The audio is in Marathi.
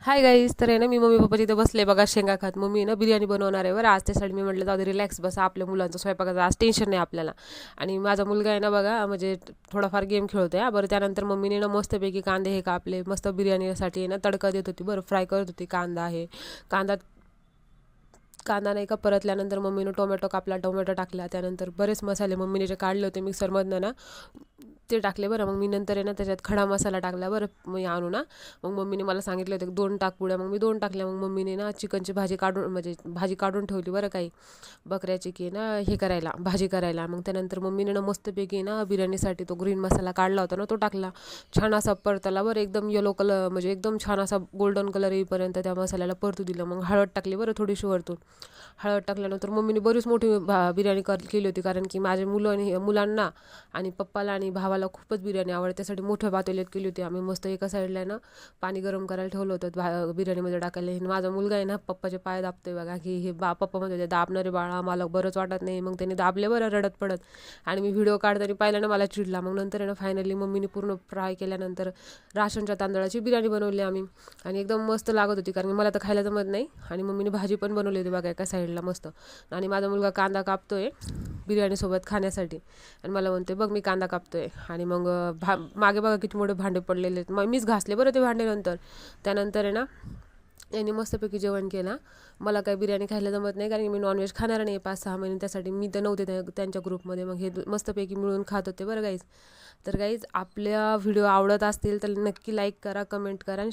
हाय गाईज, तर आहे ना मी मम्मी पप्पा तिथं बसले बघा शेंगा खात. मम्मी ना बिर्याणी बनवणार आहे बरं आज. त्यासाठी मी म्हटलं जाऊ दे रिलॅक्स बसा, आपल्या मुलांचं स्वयंपाकाचं आज टेन्शन नाही आपल्याला. आणि माझा मुलगा आहे ना बघा म्हणजे थोडाफार गेम खेळतोय बरं. त्यानंतर मम्मीने ना मस्तपैकी कांदे हे कापले, मस्त बिर्याणीसाठी आहे ना तडका देत होती बरं, फ्राय करत होती. कांदा आहे, कांदा कांदा नाही का परतल्यानंतर मम्मीनं टोमॅटो कापला, टोमॅटो टाकला. त्यानंतर बरेच मसाले मम्मीने जे काढले होते मिक्सरमधनं ना ते टाकले बरं. मग मी नंतर आहे ना त्याच्यात खडा मसाला टाकला बरं, मी आणू ना. मग मम्मीने मला सांगितलं होतं की 2 टाक पुड्या, मग मी 2 टाकल्या. मग मम्मीने ना चिकनची भाजी काढून म्हणजे भाजी काढून ठेवली बरं, काही बकऱ्याची की ना हे करायला, भाजी करायला. मग त्यानंतर मम्मीने ना मस्तपैकी ना बिर्याणीसाठी तो ग्रीन मसाला काढला होता ना तो टाकला. छान असा परतला बरं, एकदम येलो कलर म्हणजे एकदम छान असा गोल्डन कलर येईपर्यंत त्या मसाल्याला परतू दिलं. मग हळद टाकली बरं थोडीशी वरतून. हळद टाकल्यानंतर मम्मीने बरीच मोठी बिर्याणी केली होती, कारण की माझे मुलांना आणि पप्पाला आणि भावाला खूपच बिर्याणी आवडते. त्यासाठी मोठ्या पातेल्यात केली होती आम्ही. मस्त एका साईडला ना पाणी गरम करायला ठेवलं होतं बिर्याणीमध्ये टाकायला. आणि माझा मुलगा आहे ना पप्पाचे पाय दाबतोय बघा, की हे पप्पा म्हणजे दाबणारे बाळा, मला बरंच वाटत नाही. मग त्याने दाबले बरं रडत पडत. आणि मी व्हिडिओ काढताना पाहिलं ना मला चिडला. मग नंतर आहे ना फायनली मम्मीने पूर्ण फ्राय केल्यानंतर राशनच्या तांदळाची बिर्याणी बनवली आम्ही. आणि एकदम मस्त लागत होती, कारण मला तर खायला जमत नाही. आणि मम्मीने भाजी पण बनवली होती बघा एका साईडला मस्त. आणि माझा मुलगा कांदा कापतोय बिर्याणीसोबत खाण्यासाठी. आणि मला म्हणते बघ मी कांदा कापतोय. आणि मग मागे बघा किती मोठे भांडे पडलेले आहेत. मग मीच घासले बरं ते भांडे नंतर. त्यानंतर आहे ना यांनी मस्तपैकी जेवण केलं. मला काही बिर्याणी खायला जमत नाही, कारण की मी नॉनव्हेज खाणार नाही 5-6 महिने. त्यासाठी मी तर नव्हते त्यांच्या ग्रुपमध्ये. मग हे मस्तपैकी मिळून खात होते बरं गाईज. तर गाईज आपल्या व्हिडिओ आवडत असतील तर नक्की लाईक करा, कमेंट करा.